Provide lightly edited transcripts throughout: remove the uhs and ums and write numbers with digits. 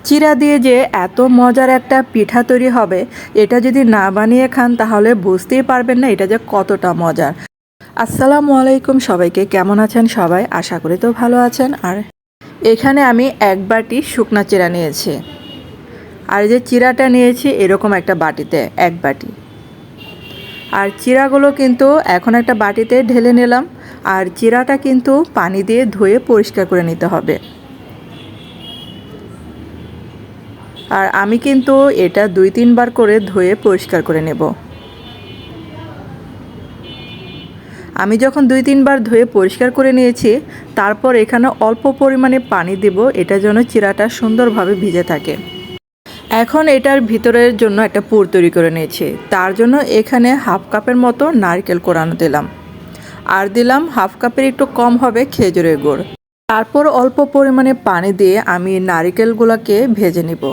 চিরা দিয়ে যে এত মজার একটা পিঠা তৈরি হবে, এটা যদি না বানিয়ে খান তাহলে বুঝতেই পারবেন না এটা যে কতটা মজার। আসসালামু আলাইকুম সবাইকে, কেমন আছেন সবাই? আশা করি তো ভালো আছেন। আর এখানে আমি এক বাটি শুকনা চিরা নিয়েছি, আর যে চিরাটা নিয়েছি এরকম একটা বাটিতে এক বাটি। আর চিরাগুলো কিন্তু এখন একটা বাটিতে ঢেলে নিলাম। আর চিরাটা কিন্তু পানি দিয়ে ধুয়ে পরিষ্কার করে নিতে হবে। আর আমি কিন্তু এটা 2-3 বার করে ধুয়ে পরিষ্কার করে নেব। আমি যখন 2-3 বার ধুয়ে পরিষ্কার করে নিয়েছি, তারপর এখানে অল্প পরিমাণে পানি দেব, এটা যেন চিরাটা সুন্দরভাবে ভিজে থাকে। এখন এটার ভিতরের জন্য একটা পুর তৈরি করে নিয়েছি। তার জন্য এখানে হাফ কাপের মতো নারকেল কোরানো দিলাম, আর দিলাম হাফ কাপের একটু কম হবে খেজুরের গুড়। তারপর অল্প পরিমাণে পানি দিয়ে আমি নারকেলগুলোকে ভেজে নিব।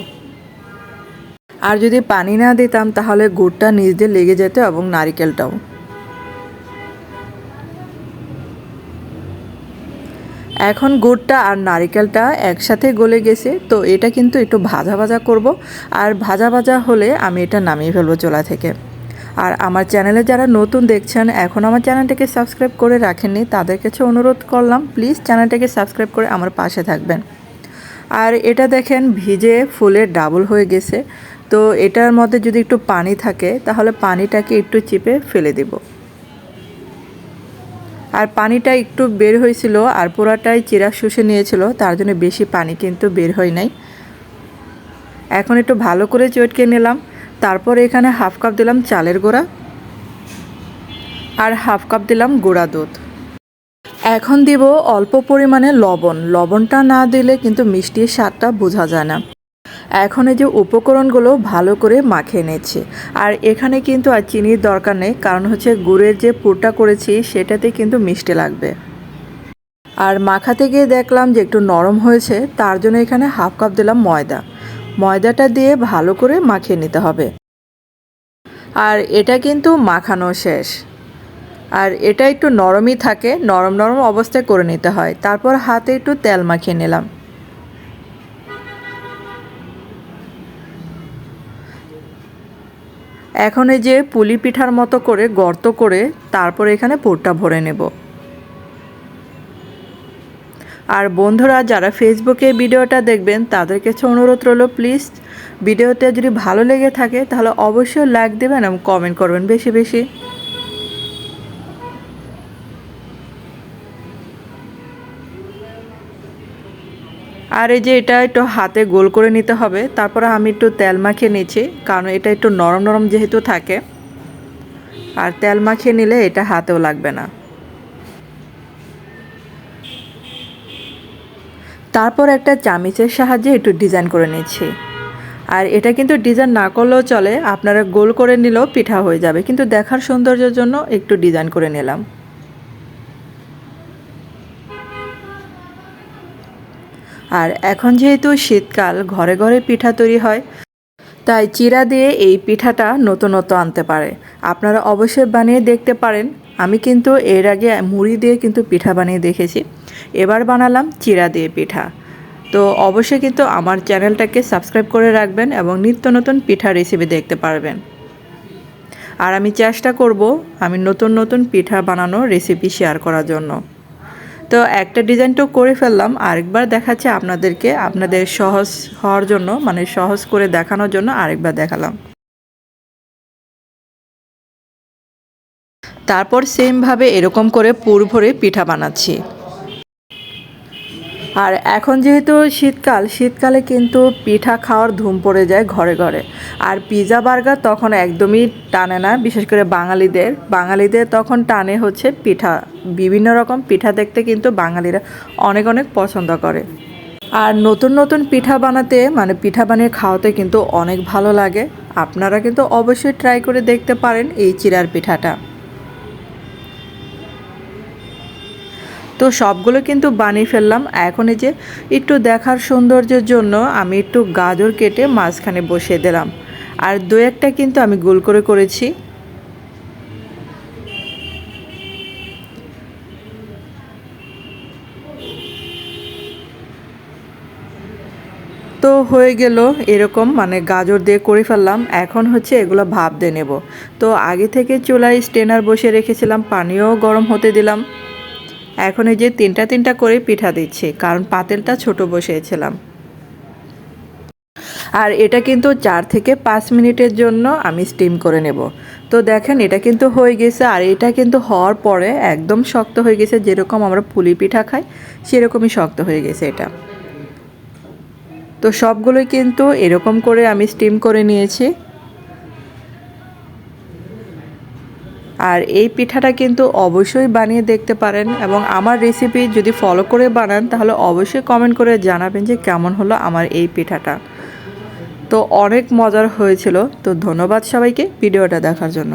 আর যদি পানি না দিতাম তাহলে গুড়টা নিচ দিয়ে লেগে যেত এবং নারকেলটাও। এখন গুড়টা আর নারকেলটা একসাথে গলে গেছে, তো এটা কিন্তু একটু ভাজা ভাজা করব। আর ভাজা ভাজা হলে আমি এটা নামিয়ে ফেলবো চুলা থেকে। আর আমার চ্যানেলে যারা নতুন দেখছেন, এখন আমার চ্যানেলটাকে সাবস্ক্রাইব করে রাখেননি, তাদের কাছে অনুরোধ করলাম প্লিজ চ্যানেলটাকে সাবস্ক্রাইব করে আমার পাশে থাকবেন। আর এটা দেখেন ভিজে ফুলে ডাবল হয়ে গেছে। তো এটার মধ্যে যদি একটু পানি থাকে তাহলে পানিটাকে একটু চিপে ফেলে দেব। আর পানিটা একটু বের হয়েছিল, আর পুরাটাই চিরা শুষে নিয়েছিল, তার জন্য বেশি পানি কিন্তু বের হয় নাই। এখন একটু ভালো করে চটকে নিলাম। তারপর এখানে হাফ কাপ দিলাম চালের গুঁড়া, আর হাফ কাপ দিলাম গুঁড়া দুধ। এখন দিব অল্প পরিমাণে লবণ। লবণটা না দিলে কিন্তু মিষ্টির স্বাদটা বোঝা যায় না। এখন এই যে উপকরণগুলো ভালো করে মাখিয়ে নিচ্ছি। আর এখানে কিন্তু আর চিনির দরকার নেই, কারণ হচ্ছে গুড়ের যে পুরটা করেছি সেটাতে কিন্তু মিষ্টি লাগবে। আর মাখাতে গিয়ে দেখলাম যে একটু নরম হয়েছে, তার জন্য এখানে হাফ কাপ দিলাম ময়দা। ময়দাটা দিয়ে ভালো করে মাখিয়ে নিতে হবে। আর এটা কিন্তু মাখানো শেষ। আর এটা একটু নরমই থাকে, নরম নরম অবস্থায় করে নিতে হয়। তারপর হাতে একটু তেল মাখিয়ে নিলাম। এখন এই যে পুলি পিঠার মতো করে গর্ত করে তারপর এখানে পুরটা ভরে নেব। আর বন্ধুরা যারা ফেসবুকে ভিডিওটা দেখবেন তাদের কাছে অনুরোধ রইল প্লিজ ভিডিওটা যদি ভালো লেগে থাকে তাহলে অবশ্যই লাইক দেবেন এবং কমেন্ট করবেন বেশি বেশি। আর এই যে এটা একটু হাতে গোল করে নিতে হবে। তারপরে আমি একটু তেল মাখিয়ে নিচ্ছি, কারণ এটা একটু নরম নরম যেহেতু থাকে, আর তেল মাখিয়ে নিলে এটা হাতেও লাগবে না। তারপর একটা চামিচের সাহায্যে একটু ডিজাইন করে নিচ্ছি। আর এটা কিন্তু ডিজাইন না করলেও চলে, আপনারা গোল করে নিলেও পিঠা হয়ে যাবে, কিন্তু দেখার সৌন্দর্যের জন্য একটু ডিজাইন করে নিলাম। আর এখন যেহেতু শীতকাল, ঘরে ঘরে পিঠা তৈরি হয়, তাই চিরা দিয়ে এই পিঠাটা নতুনত্ব আনতে পারে। আপনারা অবশ্যই বানিয়ে দেখতে পারেন। আমি কিন্তু এর আগে মুড়ি দিয়ে কিন্তু পিঠা বানিয়ে দেখেছি, এবার বানালাম চিরা দিয়ে পিঠা। তো অবশ্যই কিন্তু আমার চ্যানেলটাকে সাবস্ক্রাইব করে রাখবেন এবং নিত্য নতুন পিঠা রেসিপি দেখতে পারবেন। আর আমি চেষ্টা করব আমি নতুন নতুন পিঠা বানানোর রেসিপি শেয়ার করার জন্য। তো একটা ডিজাইন তো করে ফেললাম, আরেকবার দেখাচ্ছি আপনাদেরকে, আপনাদের সহজ হওয়ার জন্য, মানে সহজ করে দেখানোর জন্য আরেকবার দেখালাম। তারপর সেমভাবে এরকম করে পুর ভরে পিঠা বানাচ্ছি। আর এখন যেহেতু শীতকাল, শীতকালে কিন্তু পিঠা খাওয়ার ধুম পড়ে যায় ঘরে ঘরে। আর পিৎজা বার্গার তখন একদমই টানে না, বিশেষ করে বাঙালিদের তখন টানে হচ্ছে পিঠা। বিভিন্ন রকম পিঠা দেখতে কিন্তু বাঙালিরা অনেক অনেক পছন্দ করে। আর নতুন নতুন পিঠা বানাতে, মানে পিঠা বানিয়ে খাওয়াতে কিন্তু অনেক ভালো লাগে। আপনারা কিন্তু অবশ্যই ট্রাই করে দেখতে পারেন এই চিড়ার পিঠাটা। তো সবগুলো কিন্তু বানিয়ে ফেললাম। এখন এই যে একটু দেখার সৌন্দর্যের জন্য আমি একটু গাজর কেটে মাঝখানে বসিয়ে দিলাম। আর দু একটা কিন্তু আমি গোল করে করেছি। তো তো হয়ে গেল এরকম, মানে গাজর দিয়ে করে ফেললাম। এখন হচ্ছে এগুলো ভাপ দিয়ে নেব। তো আগে থেকে চুলায় স্টেনার বসিয়ে রেখেছিলাম, পানিও গরম হতে দিলাম। এখন এই যে তিনটা তিনটা করে পিঠা দিচ্ছি, কারণ পাতিলটা ছোট বসিয়েছিলাম। আর এটা কিন্তু 4 থেকে 5 মিনিটের জন্য আমি স্টিম করে নেব। তো দেখেন এটা কিন্তু হয়ে গেছে, আর এটা কিন্তু হওয়ার পরে একদম শক্ত হয়ে গেছে, যেরকম আমরা পুলি পিঠা খাই সেরকমই শক্ত হয়ে গেছে এটা। তো সবগুলোই কিন্তু এরকম করে আমি স্টিম করে নিয়েছি। আর এই পিঠাটা কিন্তু অবশ্যই বানিয়ে দেখতে পারেন, এবং আমার রেসিপি যদি ফলো করে বানান তাহলে অবশ্যই কমেন্ট করে জানাবেন যে কেমন হলো আমার এই পিঠাটা। তো অনেক মজার হয়েছিল। তো ধন্যবাদ সবাইকে ভিডিওটা দেখার জন্য।